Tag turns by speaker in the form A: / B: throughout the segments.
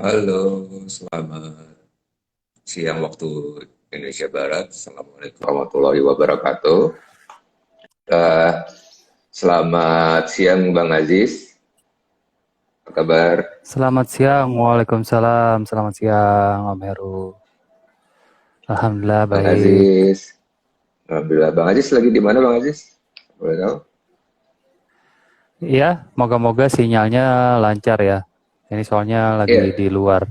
A: Halo, selamat siang waktu Indonesia Barat. Assalamualaikum warahmatullahi wabarakatuh. Eh, Selamat siang Bang Aziz, apa kabar?
B: Selamat siang, Waalaikumsalam. Selamat siang, Om Heru. Alhamdulillah
A: Bang
B: baik.
A: Aziz, Alhamdulillah. Bang Aziz lagi di mana Bang Aziz? Boleh tahu?
B: Iya, moga-moga sinyalnya lancar ya. Ini soalnya lagi
A: Iya,
B: di luar,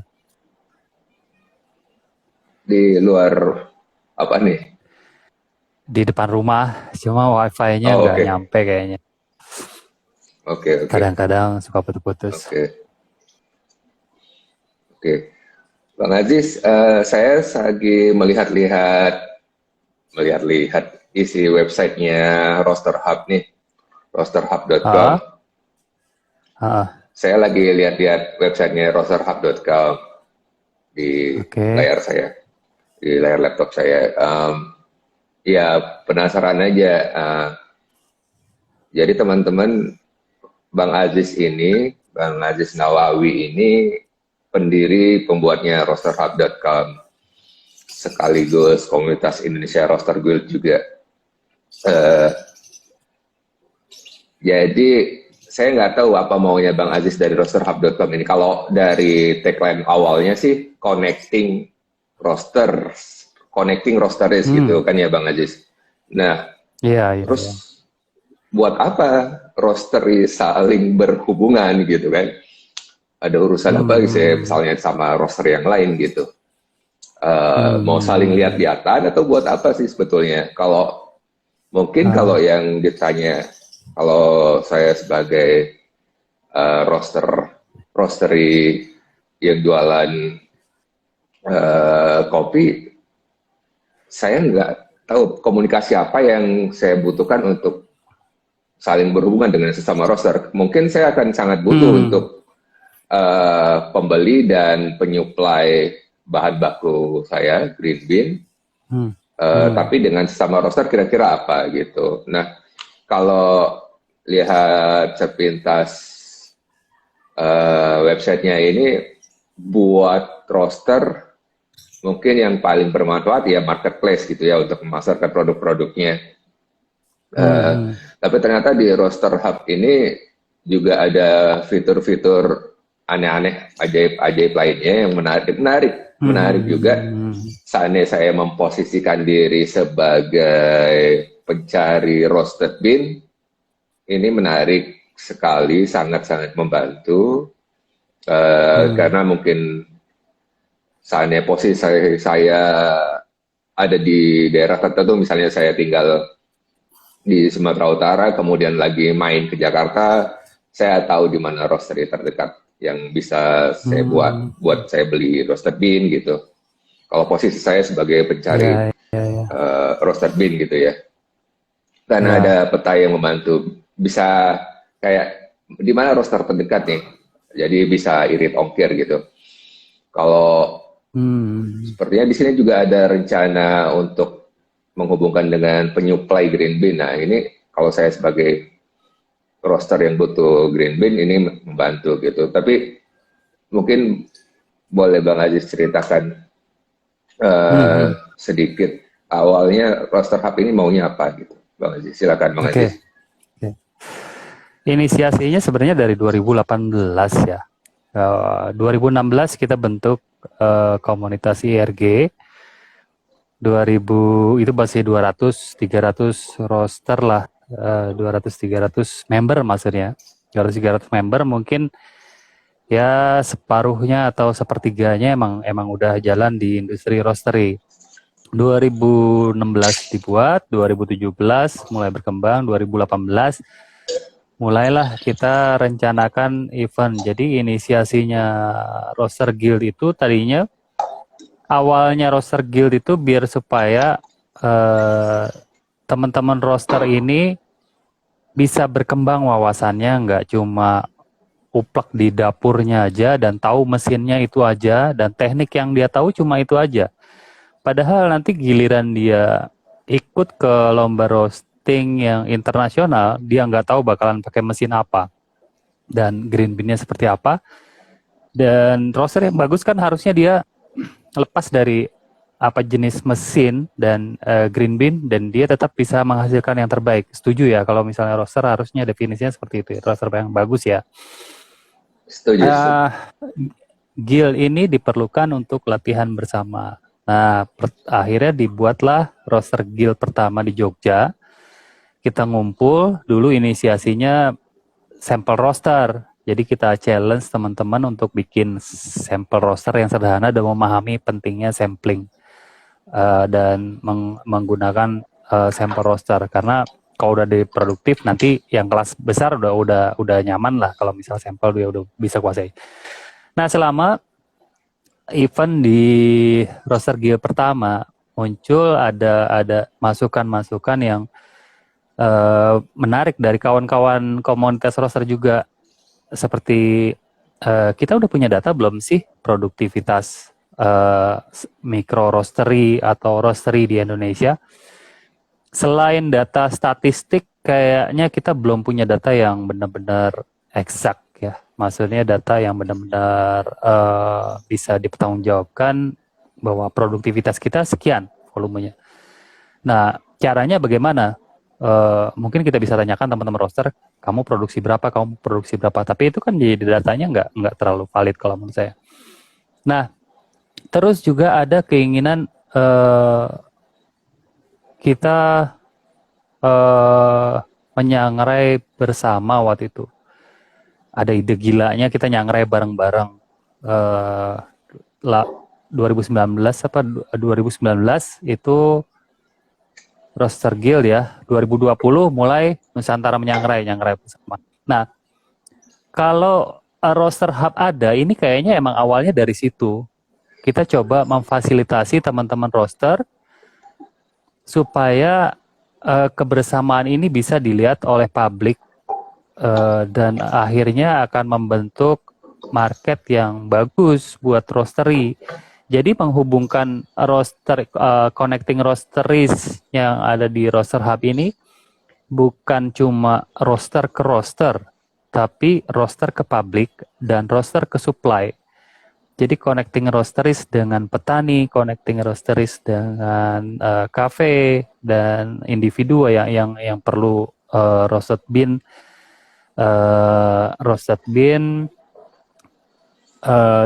A: di luar apa nih?
B: di depan rumah. Cuma wifi-nya
A: Oh
B: nggak
A: oke,
B: nyampe kayaknya.
A: oke, oke,
B: Kadang-kadang suka putus-putus.
A: oke, oke. Bang Aziz, saya lagi melihat-lihat isi websitenya Roster Hub nih, rosterhub.com.
B: Ah, ah,
A: Saya lagi lihat-lihat websitenya rosterhub.com di
B: oke.
A: layar saya, di layar laptop saya. Ya penasaran aja. Jadi teman-teman, Bang Aziz Nawawi ini pendiri pembuatnya rosterhub.com sekaligus komunitas Indonesia Roster Guild juga. Eh, Jadi saya nggak tahu apa maunya Bang Aziz dari rosterhub.com ini. Kalau dari tagline awalnya sih connecting rosteries
B: Hmm,
A: gitu kan ya Bang Aziz. Nah,
B: iya, iya, iya.
A: terus buat apa rosteries saling berhubungan gitu kan? Ada urusan
B: Hmm,
A: apa
B: hmm,
A: sih
B: hmm,
A: misalnya sama roster yang lain gitu? Mau
B: hmm,
A: saling
B: hmm,
A: lihat
B: hmm.
A: liatan atau buat apa sih sebetulnya? Kalau
B: Ah,
A: yang ditanya, kalau saya sebagai roastery yang jualan kopi, saya nggak tahu komunikasi apa yang saya butuhkan untuk saling berhubungan dengan sesama roster. Mungkin saya akan sangat butuh
B: hmm,
A: untuk pembeli dan penyuplai bahan baku saya, green bean,
B: hmm, hmm.
A: tapi dengan sesama roster kira-kira apa gitu. Nah, kalau lihat sepintas websitenya ini buat roster mungkin yang paling bermanfaat ya marketplace gitu ya untuk memasarkan produk-produknya.
B: Hmm,
A: Eh,
B: hmm.
A: tapi ternyata di roster hub ini juga ada fitur-fitur aneh-aneh, ajaib-ajaib lainnya yang menarik, menarik,
B: Hmm,
A: menarik juga.
B: hmm, hmm.
A: Saatnya saya memposisikan diri sebagai pencari roasted bean, ini menarik sekali, sangat-sangat membantu.
B: Hmm.
A: Karena mungkin saatnya posisi saya ada di daerah tertentu, misalnya saya tinggal di Sumatera Utara, kemudian lagi main ke Jakarta, saya tahu di mana roastery terdekat yang bisa saya
B: Hmm,
A: buat saya beli roasted bean gitu. Kalau posisi saya sebagai pencari
B: ya, ya, ya,
A: roasted bean gitu ya. Dan
B: ya.
A: ada peta yang membantu, bisa kayak di mana roaster terdekat nih. Jadi bisa irit ongkir gitu. Kalau
B: Hmm,
A: sepertinya di sini juga ada rencana untuk menghubungkan dengan penyuplai green bean. Nah, ini kalau saya sebagai roster yang butuh green bean ini membantu gitu. Tapi mungkin boleh Bang Aziz ceritakan
B: hmm, hmm.
A: sedikit awalnya roster hub ini maunya apa gitu. Bang Aziz, silakan Bang
B: Oke.
A: Aziz.
B: Oke. Inisiasinya sebenarnya dari 2018 ya. 2016 kita bentuk komunitas IRG. 2000 itu masih 200 300 roster lah. 200 300 member maksudnya. 200 300 member mungkin ya separuhnya atau sepertiganya emang emang udah jalan di industri roastery. 2016 dibuat, 2017 mulai berkembang, 2018 mulailah kita rencanakan event. Jadi inisiasinya roster guild itu tadinya awalnya roster guild itu biar supaya eh, teman-teman roster ini bisa berkembang wawasannya, nggak cuma uplek di dapurnya aja dan tahu mesinnya itu aja dan teknik yang dia tahu cuma itu aja. Padahal nanti giliran dia ikut ke lomba roasting yang internasional, dia nggak tahu bakalan pakai mesin apa dan green bean-nya seperti apa. Dan roster yang bagus kan harusnya dia lepas dari apa jenis mesin dan green bean, dan dia tetap bisa menghasilkan yang terbaik. Setuju ya kalau misalnya roster harusnya definisinya seperti itu, roster yang bagus ya.
A: Setuju, setuju.
B: Guild ini diperlukan untuk latihan bersama. Nah, akhirnya dibuatlah roster guild pertama di Jogja. Kita ngumpul, dulu inisiasinya sampel roster. Jadi kita challenge teman-teman untuk bikin sampel roster yang sederhana dan memahami pentingnya sampling dan menggunakan sampel roster, karena kalau udah produktif nanti yang kelas besar udah nyaman lah kalau misal sampel dia udah bisa kuasai. Nah, selama event di roster guild pertama muncul ada masukan-masukan yang menarik dari kawan-kawan komunitas roster juga, seperti kita udah punya data belum sih produktivitas mikro roastery atau roastery di Indonesia? Selain data statistik, kayaknya kita belum punya data yang benar-benar eksak ya. Maksudnya data yang benar-benar bisa dipertanggungjawabkan bahwa produktivitas kita sekian volumenya. Nah, caranya bagaimana? Mungkin kita bisa tanyakan teman-teman roster, kamu produksi berapa, tapi itu kan di datanya nggak terlalu valid kalau menurut saya. Nah, terus juga ada keinginan kita menyangrai bersama waktu itu. Ada ide gilanya kita nyangrai bareng-bareng. 2019 itu roster guild ya. 2020 mulai Nusantara nyangrai bersama. Nah, kalau roster hub ada, ini kayaknya emang awalnya dari situ. Kita coba memfasilitasi teman-teman roster supaya kebersamaan ini bisa dilihat oleh publik dan akhirnya akan membentuk market yang bagus buat roastery. Jadi menghubungkan roster, connecting roasteries yang ada di roster hub ini bukan cuma roster ke roster, tapi roster ke publik dan roster ke supply. Jadi connecting roasteries dengan petani, connecting roasteries dengan kafe dan individu yang perlu roasted bean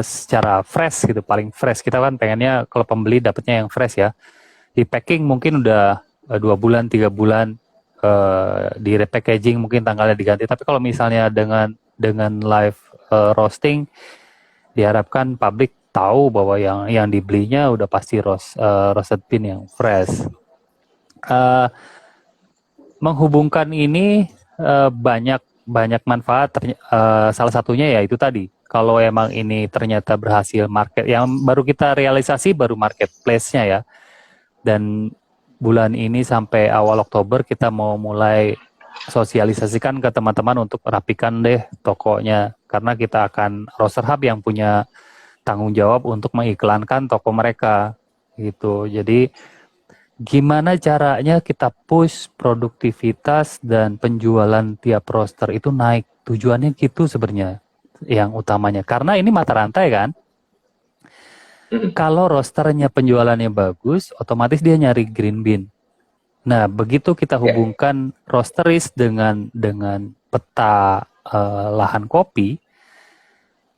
B: secara fresh gitu, paling fresh. Kita kan pengennya kalau pembeli dapatnya yang fresh ya. Di packing mungkin udah 2 bulan, 3 bulan, di repackaging mungkin tanggalnya diganti. Tapi kalau misalnya dengan live roasting, diharapkan publik tahu bahwa yang dibelinya udah pasti roasted bean yang fresh. Menghubungkan ini banyak manfaat. Salah satunya ya itu tadi. Kalau emang ini ternyata berhasil market, yang baru kita realisasi baru marketplace-nya ya. Dan bulan ini sampai awal Oktober kita mau mulai sosialisasikan ke teman-teman untuk rapikan deh tokonya. Karena kita akan roster hub yang punya tanggung jawab untuk mengiklankan toko mereka gitu. Jadi gimana caranya kita push produktivitas dan penjualan tiap roster itu naik? Tujuannya gitu sebenarnya yang utamanya. Karena ini mata rantai kan. Kalau rosternya penjualannya bagus, otomatis dia nyari green bean. Nah, begitu kita hubungkan roasteries dengan peta lahan kopi,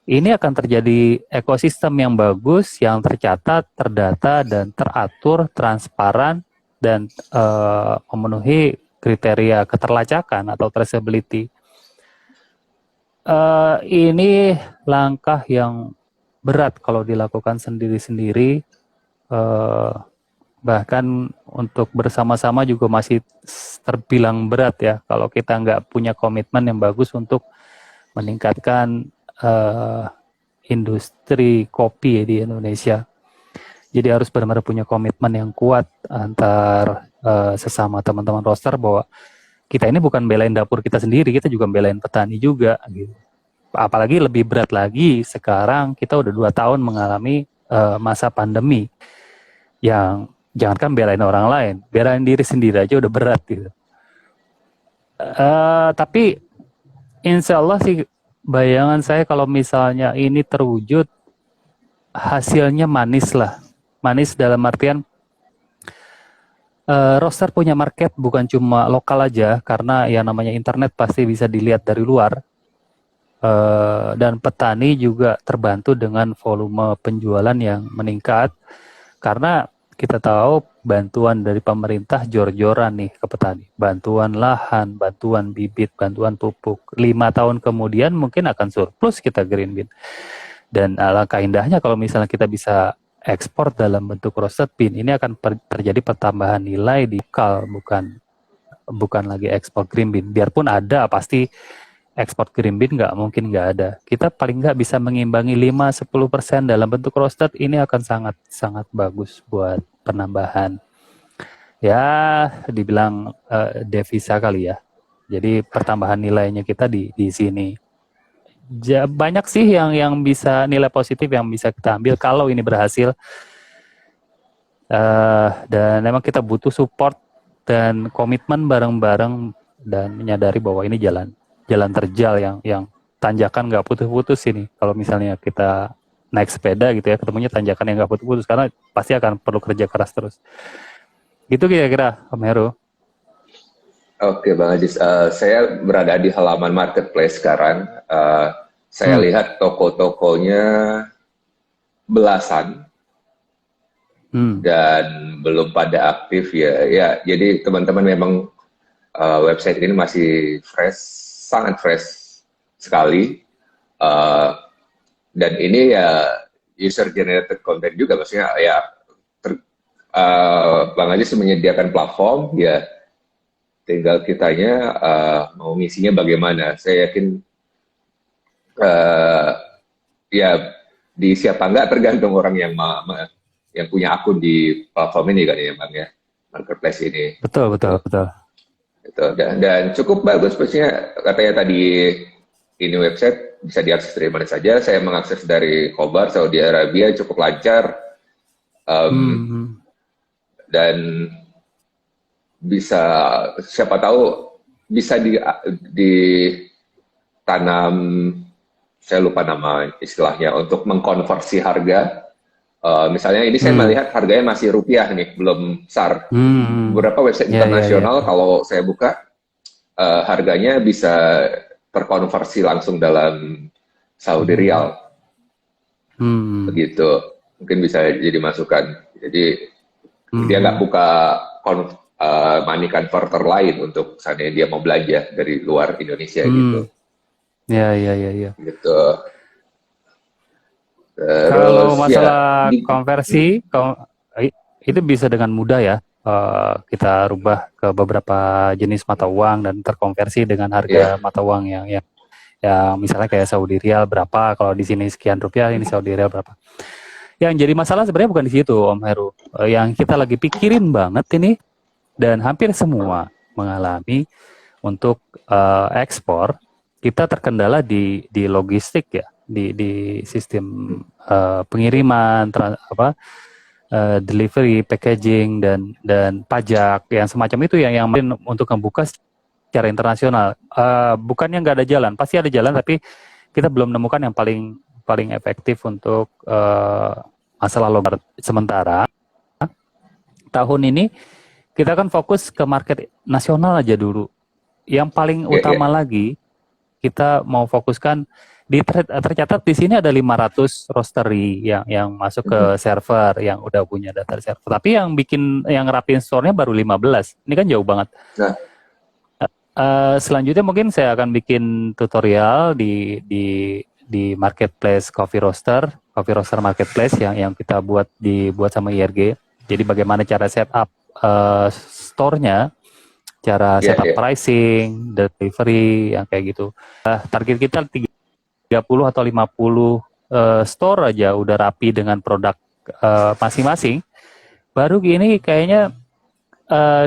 B: ini akan terjadi ekosistem yang bagus, yang tercatat, terdata, dan teratur, transparan, dan memenuhi kriteria keterlacakan atau traceability. Ini langkah yang berat kalau dilakukan sendiri-sendiri, bahkan untuk bersama-sama juga masih terbilang berat ya kalau kita nggak punya komitmen yang bagus untuk meningkatkan industri kopi di Indonesia. Jadi harus benar-benar punya komitmen yang kuat antar sesama teman-teman roster bahwa kita ini bukan belain dapur kita sendiri, kita juga belain petani juga gitu. Apalagi lebih berat lagi sekarang kita udah 2 tahun mengalami masa pandemi yang jangankan belain orang lain, belain diri sendiri aja udah berat gitu. Tapi insya Allah sih bayangan saya kalau misalnya ini terwujud, hasilnya manis lah. Manis dalam artian roster punya market bukan cuma lokal aja, karena yang namanya internet pasti bisa dilihat dari luar. Dan petani juga terbantu dengan volume penjualan yang meningkat, karena kita tahu bantuan dari pemerintah jor-joran nih ke petani. Bantuan lahan, bantuan bibit, bantuan pupuk. 5 tahun kemudian mungkin akan surplus kita green bean. Dan alangkah indahnya kalau misalnya kita bisa ekspor dalam bentuk roasted bean, ini akan terjadi pertambahan nilai di lokal, bukan lagi ekspor green bean. Biarpun ada, pasti ekspor green bean mungkin nggak ada. Kita paling nggak bisa mengimbangi 5-10% dalam bentuk roasted, ini akan sangat bagus buat penambahan. Ya, dibilang devisa kali ya. Jadi pertambahan nilainya kita di sini. Banyak sih yang bisa nilai positif yang bisa kita ambil kalau ini berhasil. Dan memang kita butuh support dan komitmen bareng-bareng dan menyadari bahwa ini jalan terjal yang tanjakan nggak putus-putus ini. Kalau misalnya kita naik sepeda gitu ya, ketemunya tanjakan yang nggak putus-putus, karena pasti akan perlu kerja keras terus. Gitu kira-kira, Om Heru.
A: Oke, Bang Ajis. Saya berada di halaman marketplace sekarang. Saya lihat toko-tokonya belasan dan belum pada aktif ya. Ya, jadi teman-teman memang website ini masih fresh, sangat fresh sekali, dan ini ya user generated content juga, maksudnya ya Bang Ajis menyediakan platform, ya tinggal kitanya mau ngisinya bagaimana. Saya yakin ya di siapa enggak tergantung orang yang punya akun di platform ini kan ya Bang ya, marketplace ini.
B: Betul.
A: Dan cukup bagus, maksudnya katanya tadi ini website bisa diakses dari mana saja. Saya mengakses dari Khobar, Saudi Arabia, cukup lancar, dan bisa, siapa tahu bisa ditanam, saya lupa nama istilahnya, untuk mengkonversi harga. Misalnya ini saya melihat harganya masih rupiah nih, belum SAR. Beberapa website internasional kalau saya buka, harganya bisa terkonversi langsung dalam Saudi Rial. Begitu. Mungkin bisa jadi masukan. Jadi dia nggak buka money converter lain untuk misalnya dia mau belanja dari luar Indonesia gitu.
B: Iya.
A: Gitu.
B: Kalau masalah konversi, itu bisa dengan mudah ya. Kita rubah ke beberapa jenis mata uang dan terkonversi dengan harga mata uang yang misalnya kayak Saudi Rial berapa, kalau di sini sekian rupiah, ini Saudi Rial berapa. Yang jadi masalah sebenarnya bukan di situ, Om Heru. Yang kita lagi pikirin banget ini, dan hampir semua mengalami untuk ekspor, kita terkendala di logistik ya. Di sistem pengiriman, delivery, packaging dan pajak yang semacam itu yang untuk membuka secara internasional. Bukannya nggak ada jalan, pasti ada jalan, tapi kita belum menemukan yang paling efektif untuk masalah logistik. Sementara tahun ini kita kan fokus ke market nasional aja dulu. Yang paling utama lagi kita mau fokuskan tercatat di sini ada 500 roastery yang masuk ke server, yang udah punya data server. Tapi yang rapiin store-nya baru 15. Ini kan jauh banget. Selanjutnya mungkin saya akan bikin tutorial di marketplace coffee roaster marketplace yang kita dibuat sama IRG. Jadi bagaimana cara setup store-nya, cara setup pricing, delivery, yang kayak gitu. Target kita 30 atau 50 store aja udah rapi dengan produk masing-masing. Baru gini kayaknya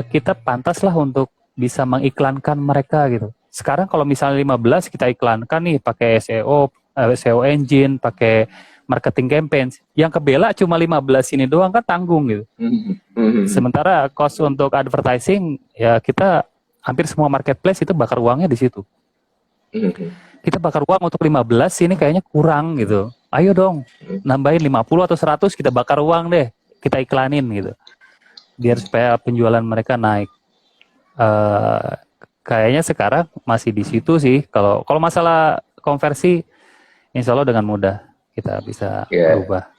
B: kita pantas lah untuk bisa mengiklankan mereka gitu. Sekarang kalau misalnya 15 kita iklankan nih pakai SEO engine, pakai marketing campaign, yang kebela cuma 15 ini doang kan tanggung gitu. Sementara cost untuk advertising ya kita hampir semua marketplace itu bakar uangnya di situ.
A: Mhm.
B: Kita bakar uang untuk 15, ini kayaknya kurang gitu. Ayo dong, nambahin 50 atau 100, kita bakar uang deh, kita iklanin gitu. Biar supaya penjualan mereka naik. Eh Kayaknya sekarang masih di situ sih. Kalau masalah konversi, insya Allah dengan mudah kita bisa
A: Iya,
B: berubah.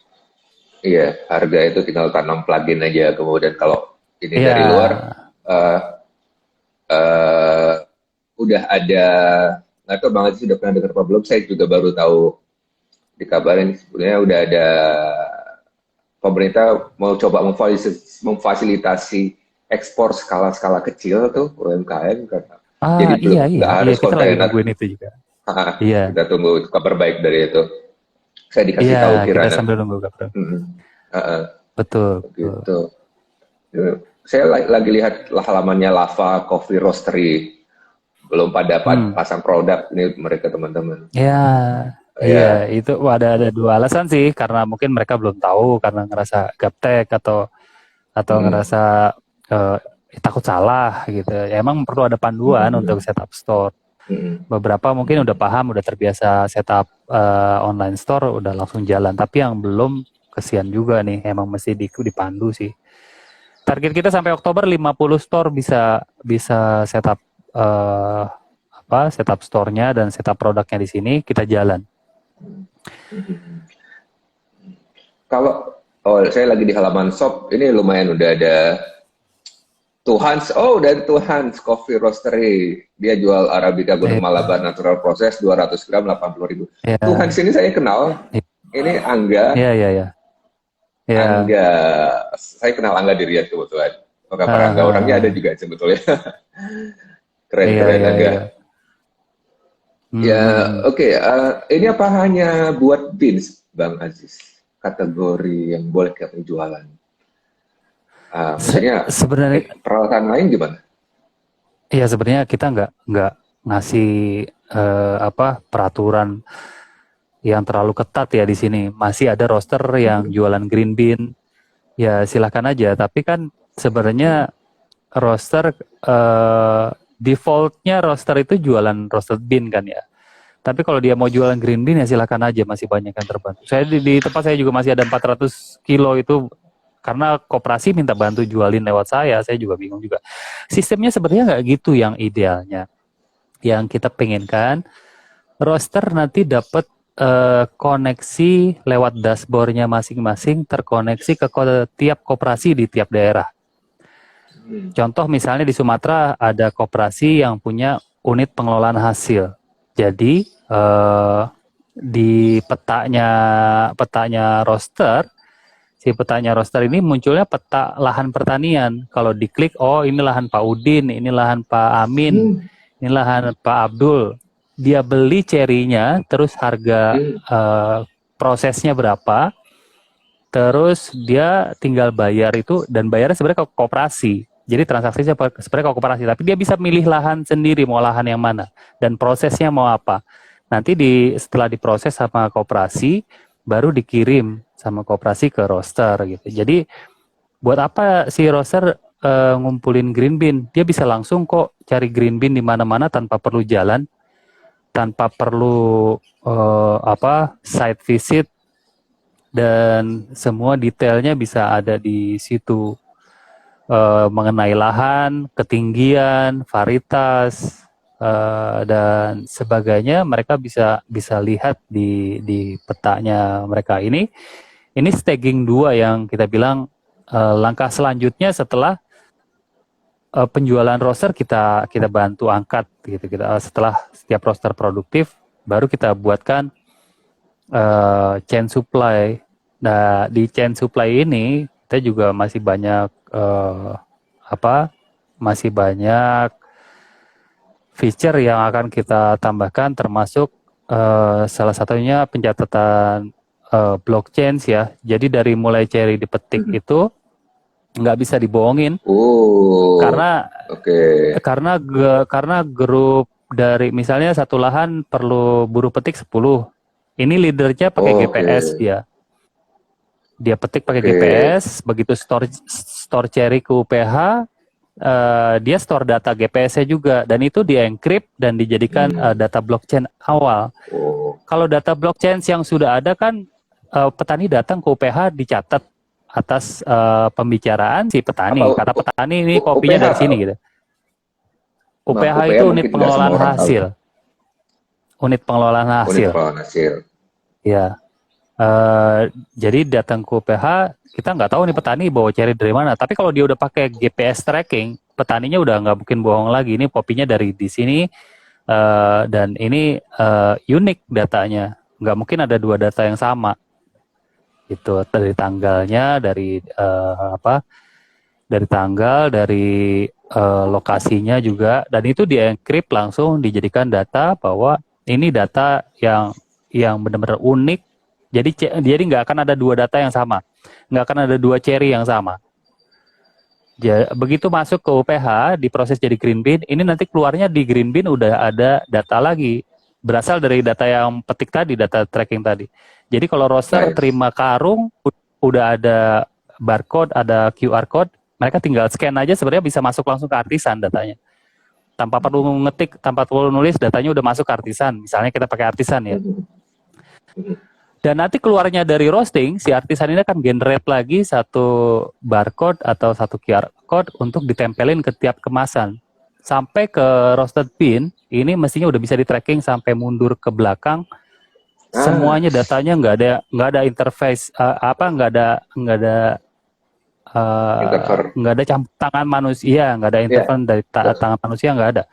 A: iya, harga itu tinggal tanam plugin aja. Kemudian kalau ini
B: Iya,
A: dari luar, eh eh, udah ada, nggak tahu banget sih, sudah pernah dengar apa belum? Saya juga baru tahu dikabarin sebenarnya udah ada pemerintah mau coba memfasilitasi ekspor skala-skala kecil tuh UMKM kan. Jadi belum
B: iya, iya,
A: nggak
B: iya.
A: harus
B: Kita lagi
A: kontainer.
B: nungguin itu juga. Iya,
A: Kita tunggu kabar baik dari itu. Saya
B: iya.
A: dikasih tahu
B: Kita
A: Kirana.
B: sambil nunggu kabar.
A: Uh,
B: Betul, betul.
A: gitu. Saya lagi lihat halamannya Lava Coffee Roastery. Belum pada
B: Hmm.
A: pasang produk nih mereka teman-teman.
B: Ya, iya.
A: Ya.
B: Itu ada dua alasan sih. Karena mungkin mereka belum tahu, karena ngerasa gaptek atau
A: Mm,
B: ngerasa eh, takut salah gitu. Ya, emang perlu ada panduan untuk
A: mm,
B: setup store.
A: mm,
B: Beberapa mungkin udah paham, udah terbiasa setup online store, udah langsung jalan. Tapi yang belum, kesian juga nih, emang mesti dipandu sih. Target kita sampai Oktober 50 store bisa bisa setup setup store-nya dan setup produknya di sini, kita jalan.
A: mm. Kalau saya lagi di halaman shop, ini lumayan udah ada Tuhans, dari Tuhans Coffee Roastery. Dia jual Arabica Gunung Malabar
B: Ya,
A: natural proses 200 gram 80.000. Tuhans
B: ya,
A: ini saya kenal. Ini Angga.
B: ya, ya, ya, ya.
A: Angga. Saya kenal Angga di Riyadh kebetulan. Apa kabar Angga? Orangnya ada
B: Uh,
A: juga sebetulnya.
B: iya,
A: Keren-keren
B: iya,
A: Angga.
B: iya.
A: Ya,
B: Hmm.
A: oke. Ini apa hanya buat beans, Bang Aziz? Kategori yang boleh kita jualan. Maksudnya
B: Sebenarnya,
A: peralatan lain gimana?
B: ya sebenarnya kita nggak ngasih peraturan yang terlalu ketat ya di sini. Masih ada roster yang
A: Mhm.
B: jualan green bean, ya silahkan aja. Tapi kan sebenarnya roster defaultnya roster itu jualan roasted bean kan ya. Tapi kalau dia mau jualan green bean ya silahkan aja, masih banyak yang terbantu. Saya di tempat saya juga masih ada 400 kilo itu, karena koperasi minta bantu jualin lewat saya juga bingung juga. Sistemnya sebenarnya nggak gitu yang idealnya. Yang kita pengenkan, roster nanti dapat koneksi lewat dashboardnya masing-masing, terkoneksi ke tiap koperasi di tiap daerah.
A: Hmm.
B: Contoh misalnya di Sumatera ada koperasi yang punya unit pengelolaan hasil. Jadi di petanya roster, si petanya roster ini munculnya peta lahan pertanian. Kalau diklik, oh ini lahan Pak Udin, ini lahan Pak Amin,
A: Hmm.
B: ini lahan Pak Abdul. Dia beli cerinya, terus harga
A: Hmm.
B: prosesnya berapa, terus dia tinggal bayar itu, dan bayarnya sebenarnya ke koperasi. Jadi transaksinya sebenarnya ke koperasi, tapi dia bisa milih lahan sendiri, mau lahan yang mana dan prosesnya mau apa. Nanti setelah diproses sama koperasi, baru dikirim sama koperasi ke roaster gitu. Jadi buat apa si roaster ngumpulin green bean? Dia bisa langsung kok cari green bean di mana-mana tanpa perlu jalan, tanpa perlu site visit, dan semua detailnya bisa ada di situ, mengenai lahan, ketinggian, varietas, dan sebagainya. Mereka bisa bisa lihat di petanya mereka ini. Ini staging 2 yang kita bilang langkah selanjutnya setelah penjualan roster, kita kita bantu angkat gitu. Kita setelah setiap roster produktif, baru kita buatkan chain supply. Nah, di chain supply ini kita juga masih banyak masih banyak feature yang akan kita tambahkan, termasuk salah satunya pencatatan blockchain ya. Jadi dari mulai cherry dipetik itu nggak bisa dibohongin,
A: Oh,
B: karena
A: oke.
B: karena grup dari misalnya satu lahan perlu buruh petik 10. Ini leadernya pakai
A: Oke.
B: GPS dia. Dia petik pakai
A: Oke.
B: GPS, begitu store cherry ke UPH, dia store data GPS-nya juga, dan itu di-encrypt dan dijadikan data blockchain awal.
A: Oh.
B: Kalau data blockchain yang sudah ada kan, petani datang ke UPH dicatat atas pembicaraan si petani.
A: Apa
B: Kata petani ini kopinya
A: UPH?
B: dari sini gitu. UPH itu unit
A: mungkin nggak semua
B: pengelolaan
A: orang tahu.
B: hasil. Unit pengelolaan
A: Unit
B: hasil.
A: pengelolaan hasil.
B: Ya. Jadi datang ke UPH, kita nggak tahu nih petani bawa ceri dari mana. Tapi kalau dia udah pakai GPS tracking, petaninya udah nggak mungkin bohong lagi. Ini kopinya dari di sini, dan ini unik datanya. Nggak mungkin ada dua data yang sama. Itu dari tanggalnya, dari dari tanggal, dari lokasinya juga, dan itu di-encrypt langsung dijadikan data bahwa ini data yang benar-benar unik. Jadi nggak akan ada dua data yang sama, nggak akan ada dua cherry yang sama. Begitu masuk ke UPH, diproses jadi green bean, ini nanti keluarnya di green bean udah ada data lagi, berasal dari data yang petik tadi, data tracking tadi. Jadi kalau roaster terima karung, udah ada barcode, ada QR code, mereka tinggal scan aja, sebenarnya bisa masuk langsung ke artisan datanya. Tanpa perlu ngetik, tanpa perlu nulis, datanya udah masuk ke artisan. Misalnya kita pakai artisan ya. Dan nanti keluarnya dari roasting, si artisan ini akan generate lagi satu barcode atau satu QR code untuk ditempelin ke tiap kemasan. Sampai ke roasted bean, ini mestinya udah bisa di-tracking sampai mundur ke belakang. Semuanya datanya nggak ada interface, nggak ada campur tangan manusia, nggak ada interference dari tangan manusia, nggak ada.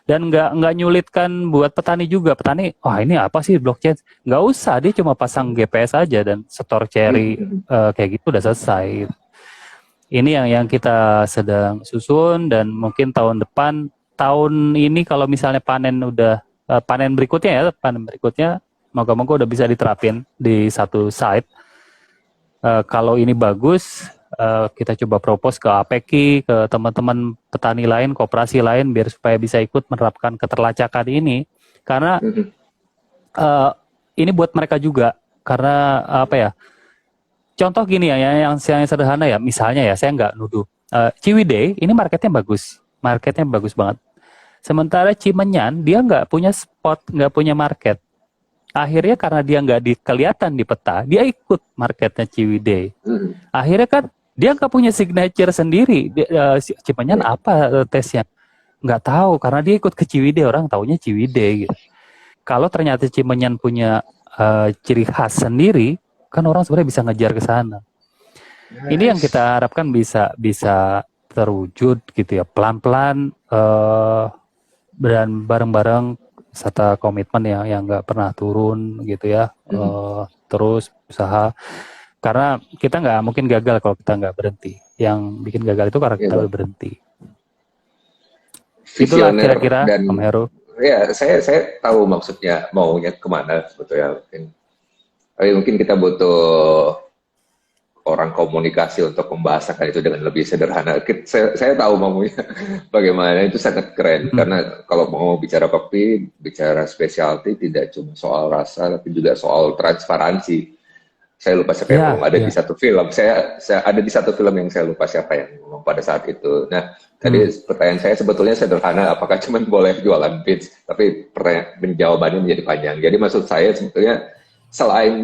B: Dan nggak nyulitkan buat petani juga. Petani, wah ini apa sih blockchain? Nggak usah, dia cuma pasang GPS aja dan store cherry kayak gitu udah selesai. Ini yang kita sedang susun, dan mungkin tahun ini kalau misalnya panen berikutnya moga-moga udah bisa diterapin di satu site. Kalau ini bagus, kita coba propose ke APEKI, ke teman-teman petani lain, koperasi lain, biar supaya bisa ikut menerapkan keterlacakan ini. Karena ini buat mereka juga. Karena apa ya? Contoh gini ya, yang sederhana ya. Misalnya ya, saya nggak nuduh. Ciwidey ini marketnya bagus banget. Sementara Cimenyan dia nggak punya spot, nggak punya market. Akhirnya karena dia nggak kelihatan di peta, dia ikut marketnya Ciwidey. Akhirnya kan dia nggak punya signature sendiri. Cimenyan apa tesnya? Nggak tahu, karena dia ikut ke Ciwidey, orang taunya Ciwidey gitu. Kalau ternyata Cimenyan punya ciri khas sendiri, kan orang sebenarnya bisa ngejar ke sana. Ini yang kita harapkan bisa terwujud gitu ya, pelan-pelan dan bareng-bareng, serta komitmen yang nggak pernah turun gitu ya. Terus usaha, karena kita nggak mungkin gagal kalau kita nggak berhenti. Yang bikin gagal itu karena kita udah berhenti. Itulah kira-kira, Om Heru.
A: Ya, saya tahu maksudnya maunya kemana sebetulnya. Mungkin kita butuh orang komunikasi untuk membahasakan itu dengan lebih sederhana. Saya tahu maunya bagaimana, itu sangat keren. Karena kalau mau bicara kopi, bicara specialty, tidak cuma soal rasa, tapi juga soal transparansi. Saya lupa siapa yang ngomong, ada di satu film. Saya ada di satu film yang saya lupa siapa yang ngomong pada saat itu. Nah, tadi pertanyaan saya sebetulnya sederhana, apakah cuma boleh jualan beans? Tapi jawabannya menjadi panjang. Jadi maksud saya sebetulnya selain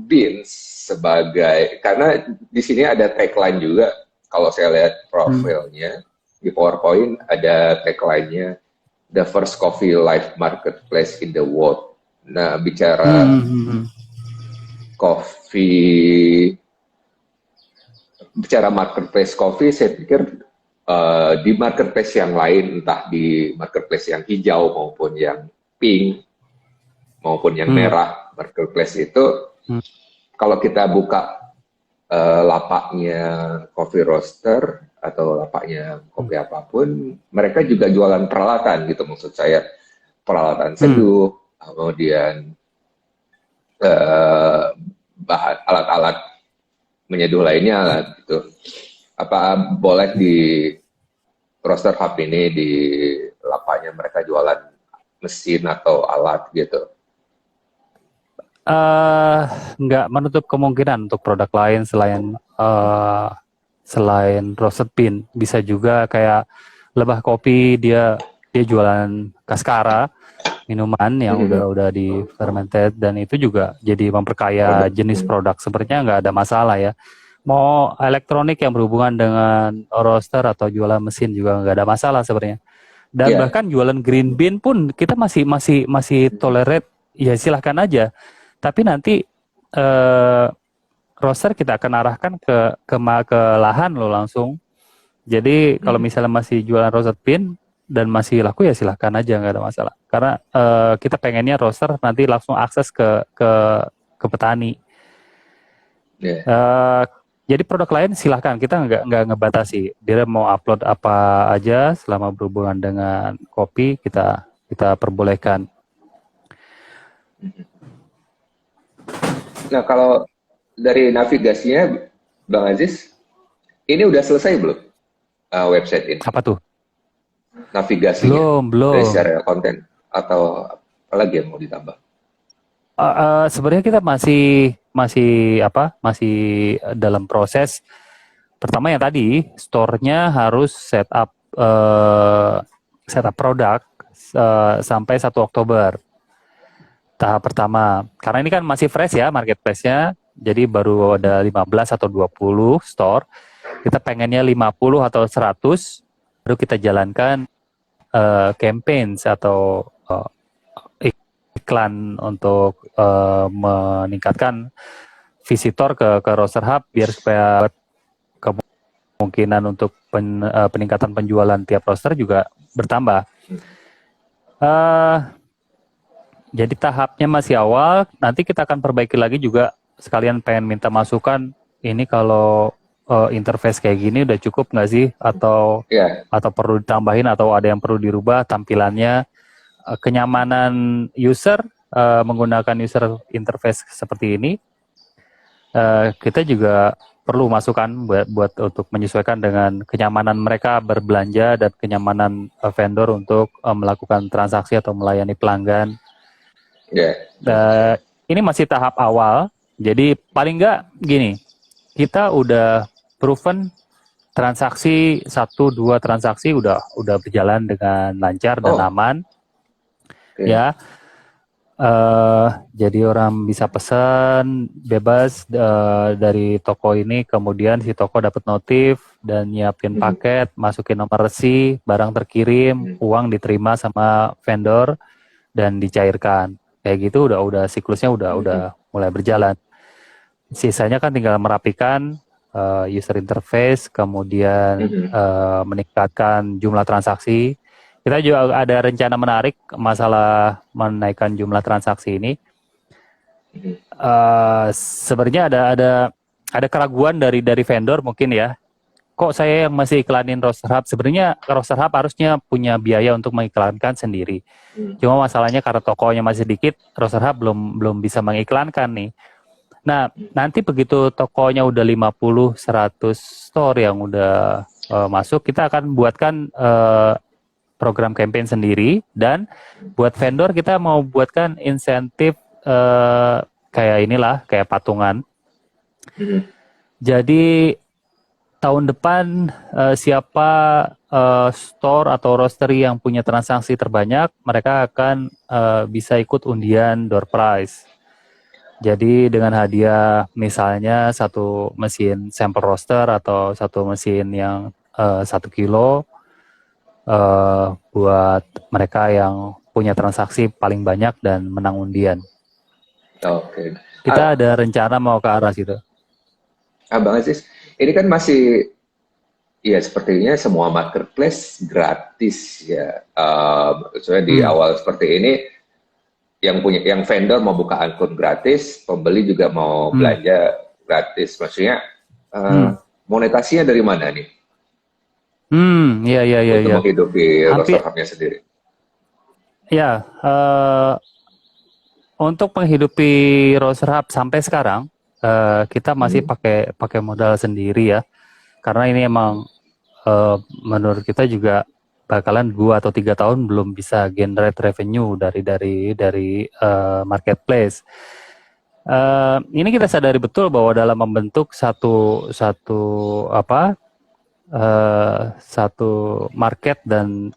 A: beans sebagai, karena di sini ada tagline juga. Kalau saya lihat profilnya di PowerPoint, ada tagline-nya "The First Coffee Live Marketplace in the World". Nah, bicara bicara marketplace coffee, saya pikir di marketplace yang lain, entah di marketplace yang hijau maupun yang pink maupun yang merah, marketplace itu kalau kita buka lapaknya coffee roaster atau lapaknya kopi apapun, mereka juga jualan peralatan gitu, maksud saya peralatan seduh, kemudian bahan alat-alat menyeduh lainnya gitu. Apa boleh di roaster hub ini, di lapaknya mereka jualan mesin atau alat gitu?
B: Nggak menutup kemungkinan untuk produk lain selain roasted bean. Bisa juga kayak Lebah Kopi, dia jualan Kaskara, minuman yang udah di fermented, dan itu juga jadi memperkaya jenis produk. Sepertinya nggak ada masalah ya. Mau elektronik yang berhubungan dengan roaster atau jualan mesin juga nggak ada masalah sebenarnya. Dan bahkan jualan green bean pun kita masih tolerate, ya silahkan aja. Tapi nanti roaster kita akan arahkan ke lahan lo langsung. Jadi kalau misalnya masih jualan roasted bean dan masih laku, ya silahkan aja, nggak ada masalah. Karena kita pengennya roaster nanti langsung akses ke petani. Jadi produk lain silahkan, kita nggak ngebatasi. Dia mau upload apa aja selama berhubungan dengan kopi, kita perbolehkan.
A: Nah, kalau dari navigasinya, Bang Aziz, ini udah selesai belum website ini?
B: Apa tuh?
A: Navigasinya.
B: Belum.
A: Dari secara konten atau apa lagi yang mau ditambah?
B: Sebenarnya kita masih dalam proses. Pertama yang tadi, store-nya harus set up produk sampai 1 Oktober. Tahap pertama. Karena ini kan masih fresh ya marketplace-nya. Jadi baru ada 15 atau 20 store. Kita pengennya 50 atau 100, baru kita jalankan campaigns atau iklan untuk meningkatkan visitor ke Roaster Hub, biar supaya kemungkinan untuk peningkatan penjualan tiap roaster juga bertambah. Jadi tahapnya masih awal, nanti kita akan perbaiki lagi juga. Sekalian pengen minta masukan, ini kalau interface kayak gini udah cukup nggak sih, atau perlu ditambahin, atau ada yang perlu dirubah tampilannya, kenyamanan user menggunakan user interface seperti ini. Kita juga perlu masukan buat untuk menyesuaikan dengan kenyamanan mereka berbelanja dan kenyamanan vendor untuk melakukan transaksi atau melayani pelanggan. Ini masih tahap awal, jadi paling nggak gini, kita udah proven transaksi 1-2 transaksi udah berjalan dengan lancar dan aman. Ya, jadi orang bisa pesan bebas dari toko ini, kemudian si toko dapat notif dan nyiapin paket, masukin nomor resi, barang terkirim, uang diterima sama vendor dan dicairkan. Kayak gitu udah siklusnya udah mulai berjalan. Sisanya kan tinggal merapikan user interface, kemudian meningkatkan jumlah transaksi. Kita juga ada rencana menarik masalah menaikkan jumlah transaksi ini. Sebenarnya ada keraguan dari vendor mungkin ya. Kok saya yang masih iklanin Roaster Hub? Sebenarnya Roaster Hub harusnya punya biaya untuk mengiklankan sendiri. Cuma masalahnya karena tokonya masih sedikit, Roaster Hub belum bisa mengiklankan nih. Nah, nanti begitu tokonya udah 50-100 store yang udah masuk, kita akan buatkan program campaign sendiri, dan buat vendor kita mau buatkan insentif kayak patungan. Jadi tahun depan siapa store atau roastery yang punya transaksi terbanyak, mereka akan bisa ikut undian door prize. Jadi dengan hadiah misalnya 1 mesin sampel roaster atau 1 mesin yang 1 kilo buat mereka yang punya transaksi paling banyak dan menang undian. Kita ada rencana mau ke arah situ.
A: Bang Aziz, ini kan masih ya sepertinya semua marketplace gratis ya. Soalnya di awal seperti ini, yang vendor mau buka akun gratis, pembeli juga mau belanja gratis. Maksudnya monetasinya dari mana nih?
B: Iya.
A: Untuk menghidupi Roaster Hub-nya sendiri.
B: Ya, untuk menghidupi Roaster Hub sampai sekarang, kita masih pakai modal sendiri ya. Karena ini emang menurut kita juga bakalan 2 atau 3 tahun belum bisa generate revenue dari marketplace. Ini kita sadari betul bahwa dalam membentuk satu satu market dan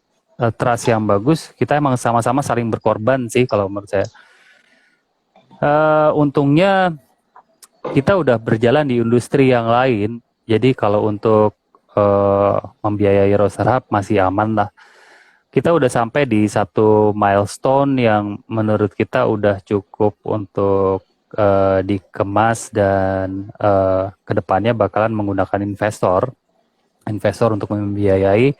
B: trust yang bagus, kita emang sama-sama saling berkorban sih kalau menurut saya. Untungnya kita udah berjalan di industri yang lain, jadi kalau untuk membiayai Roster Hub masih aman lah. Kita udah sampai di satu milestone yang menurut kita udah cukup untuk dikemas dan kedepannya bakalan menggunakan investor untuk membiayai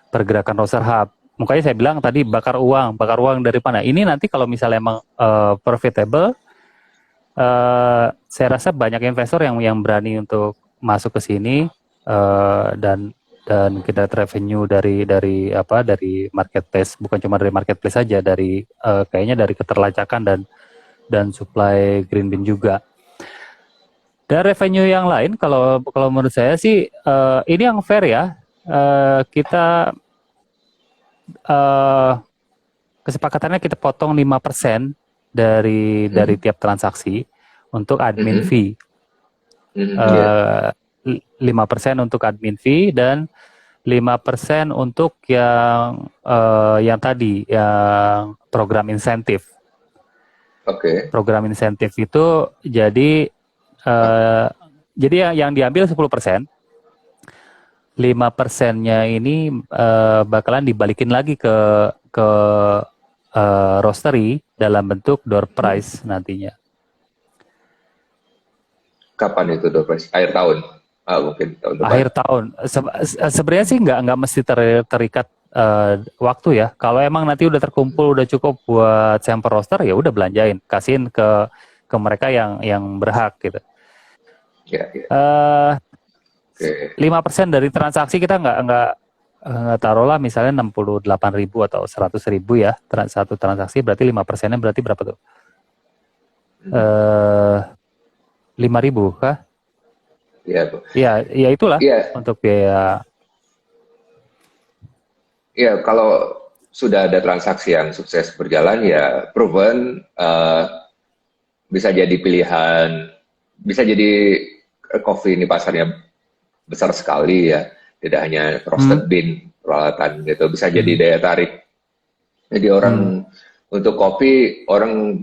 B: pergerakan Roster Hub. Makanya saya bilang tadi bakar uang dari mana? Ini nanti kalau misalnya emang profitable, saya rasa banyak investor yang berani untuk masuk ke sini dan kita revenue dari marketplace, bukan cuma dari marketplace saja, dari kayaknya dari keterlacakan dan supply green bean juga. Dan revenue yang lain kalau menurut saya sih ini yang fair ya. Kita kesepakatannya kita potong 5% dari tiap transaksi untuk admin fee. 5% untuk admin fee dan 5% untuk yang tadi yang program insentif.
A: Oke.
B: Program insentif itu jadi yang diambil 10%, 5%-nya ini bakalan dibalikin lagi ke roastery dalam bentuk door prize nantinya.
A: Kapan itu door prize? Akhir tahun? Mungkin tahun depan.
B: Akhir tahun. Sebenarnya sih nggak mesti terikat waktu ya. Kalau emang nanti udah terkumpul, udah cukup buat sampel roster, ya udah belanjain, kasihin ke mereka yang berhak gitu.
A: Ya, ya.
B: 5% dari transaksi kita nggak taruhlah misalnya 68.000 atau 100.000 ya, satu transaksi, berarti 5%-nya berarti berapa tuh? 5.000 kah?
A: Iya,
B: ya itulah untuk biaya.
A: Iya, kalau sudah ada transaksi yang sukses berjalan, ya proven, bisa jadi pilihan, bisa jadi coffee ini pasarnya besar sekali ya, tidak hanya roasted bean peralatan gitu, bisa jadi daya tarik. Jadi orang untuk kopi, orang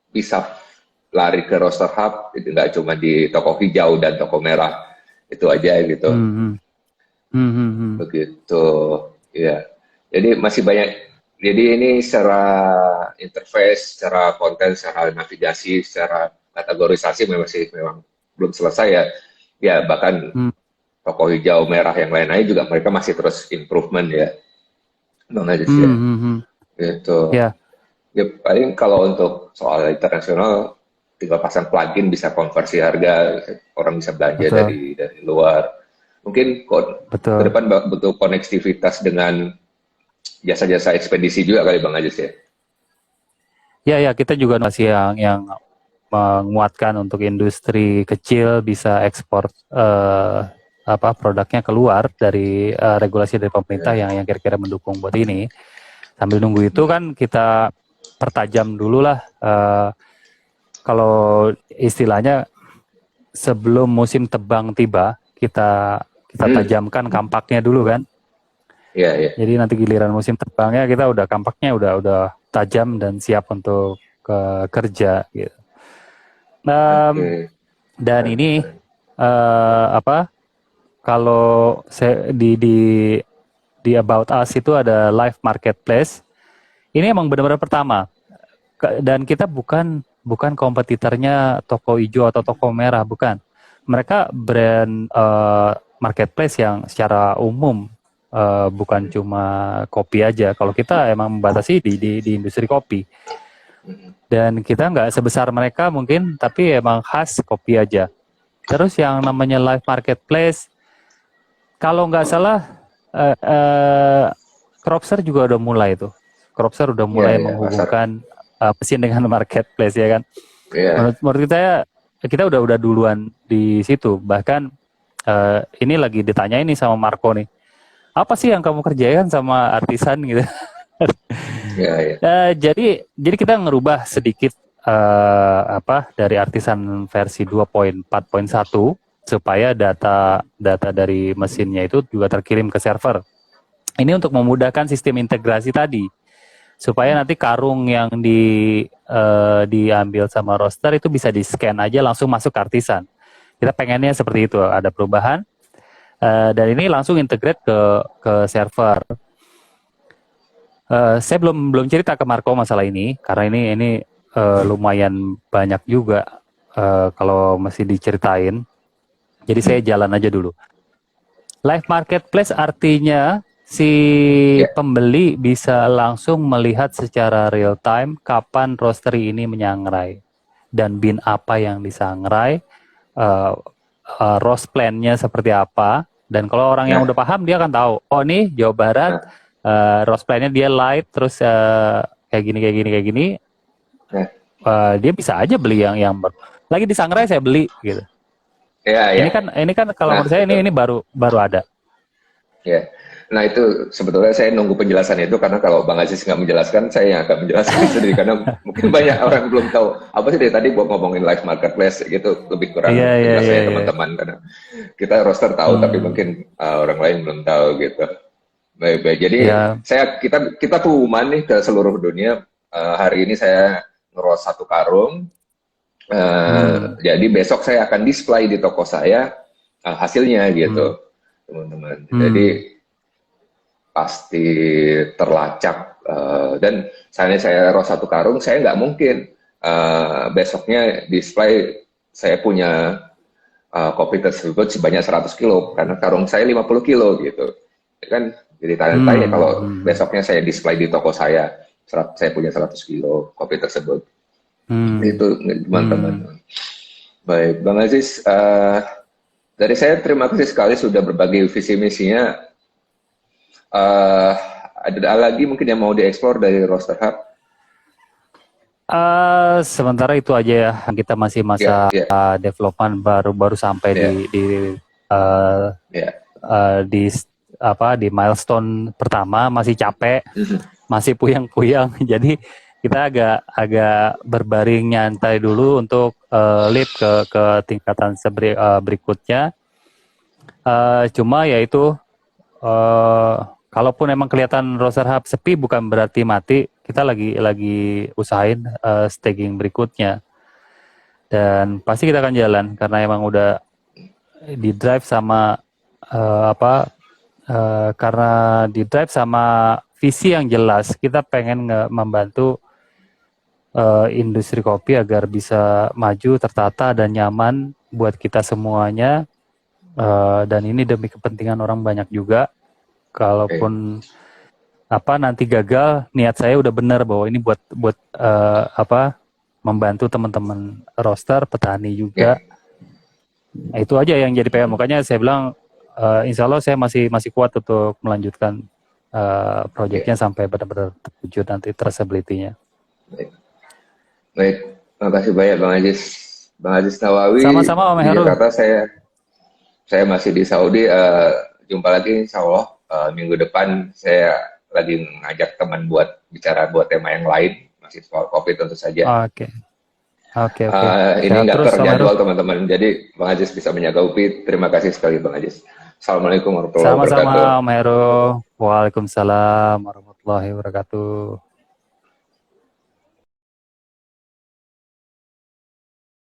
A: bisa lari ke Roster Hub, itu nggak cuma di toko hijau dan toko merah, itu aja gitu. Begitu, ya. Jadi masih banyak, jadi ini secara interface, secara konten, secara navigasi, secara kategorisasi memang belum selesai ya. Ya bahkan toko hijau, merah, yang lain-lain juga mereka masih terus improvement ya. Bang Ajis ya. Gitu.
B: Yeah.
A: Ya paling kalau untuk soal internasional, tinggal pasang plugin bisa konversi harga, orang bisa belanja dari luar. Mungkin ke depan butuh konektivitas dengan jasa-jasa ekspedisi juga kali Bang Ajis ya.
B: Ya kita juga masih yang menguatkan untuk industri kecil bisa ekspor produknya keluar dari regulasi dari pemerintah yang kira-kira mendukung buat ini. Sambil nunggu itu kan kita pertajam dulu lah. Kalau istilahnya sebelum musim tebang tiba, kita tajamkan kampaknya dulu kan.
A: Iya.
B: Jadi nanti giliran musim tebangnya kita udah kampaknya udah tajam dan siap untuk kerja gitu. Dan ini kalau di About Us itu ada live marketplace. Ini emang benar-benar pertama. Dan kita bukan kompetitornya toko hijau atau toko merah, bukan. Mereka brand marketplace yang secara umum, bukan cuma kopi aja. Kalau kita emang membatasi di industri kopi. Dan kita nggak sebesar mereka mungkin, tapi emang khas kopi aja. Terus yang namanya live marketplace, kalau nggak salah, Cropster juga udah mulai tuh. Cropster udah mulai menghubungkan mesin dengan marketplace ya kan. Menurut kita udah duluan di situ. Bahkan ini lagi ditanya ini sama Marco nih, apa sih yang kamu kerjakan sama artisan gitu. Jadi kita ngerubah sedikit dari artisan versi 2.4.1 supaya data dari mesinnya itu juga terkirim ke server. Ini untuk memudahkan sistem integrasi tadi, supaya nanti karung yang diambil sama roster itu bisa di-scan aja langsung masuk ke Artisan. Kita pengennya seperti itu, ada perubahan, dan ini langsung integrate ke server. Saya belum cerita ke Marco masalah ini, karena ini lumayan banyak juga kalau masih diceritain. Jadi saya jalan aja dulu. Live marketplace artinya si pembeli bisa langsung melihat secara real time kapan roastery ini menyangrai dan bin apa yang disangrai, roast plan-nya seperti apa. Dan kalau orang yang udah paham dia akan tahu, oh nih Jawa Barat roast plan-nya dia light terus kayak gini. Dia bisa aja beli yang lagi disangrai saya beli gitu. Ini kan kalau menurut saya ini baru ada.
A: Ya, nah itu sebetulnya saya nunggu penjelasan itu karena kalau Bang Aziz nggak menjelaskan, saya yang akan menjelaskan sendiri karena mungkin banyak orang belum tahu apa sih dari tadi buat ngomongin live marketplace gitu lebih kurang penjelasannya teman-teman karena kita roster tahu tapi mungkin orang lain belum tahu gitu. Baik. Jadi kita pengumuman nih ke seluruh dunia. Hari ini saya ngeros 1 karung. Jadi besok saya akan display di toko saya hasilnya gitu, teman-teman. Jadi pasti terlacak dan saya ros 1 karung, saya nggak mungkin besoknya display saya punya kopi tersebut sebanyak 100 kilo karena karung saya 50 kilo gitu. Kan jadi tanya-tanya kalau besoknya saya display di toko saya punya 100 kilo kopi tersebut. Itu teman-teman. Baik, Bang Aziz, dari saya terima kasih sekali sudah berbagi visi misinya. Ada lagi mungkin yang mau dieksplor dari Roaster Hub?
B: Sementara itu aja ya. Kita masih masa development baru sampai di milestone pertama, masih capek, masih puyang-puyang. Jadi kita agak berbaring nyantai dulu untuk leap ke tingkatan berikutnya. Cuma ya itu, kalaupun emang kelihatan Roaster Hub sepi bukan berarti mati. Kita lagi usahain staging berikutnya. Dan pasti kita akan jalan karena emang udah di drive sama karena di drive sama visi yang jelas. Kita pengen membantu industri kopi agar bisa maju, tertata dan nyaman buat kita semuanya, dan ini demi kepentingan orang banyak juga. Kalaupun nanti gagal, niat saya udah benar bahwa ini buat membantu teman-teman roaster, petani juga. Nah, itu aja yang jadi PR. Makanya saya bilang insya Allah saya masih kuat untuk melanjutkan proyeknya sampai benar-benar terwujud nanti traceability-nya.
A: Baik, terima kasih banyak Bang Aziz Nawawi.
B: Sama-sama Om Heru.
A: Jakarta, saya masih di Saudi. Jumpa lagi Insya Allah minggu depan. Saya lagi ngajak teman buat bicara buat tema yang lain, masih soal kopi tentu saja.
B: Oke.
A: Ini nggak terjadwal teman-teman, jadi Bang Aziz bisa menjaga UPI. Terima kasih sekali Bang Aziz. Assalamualaikum warahmatullahi wabarakatuh.
B: Sama-sama Om Heru. Waalaikumsalam warahmatullahi wabarakatuh.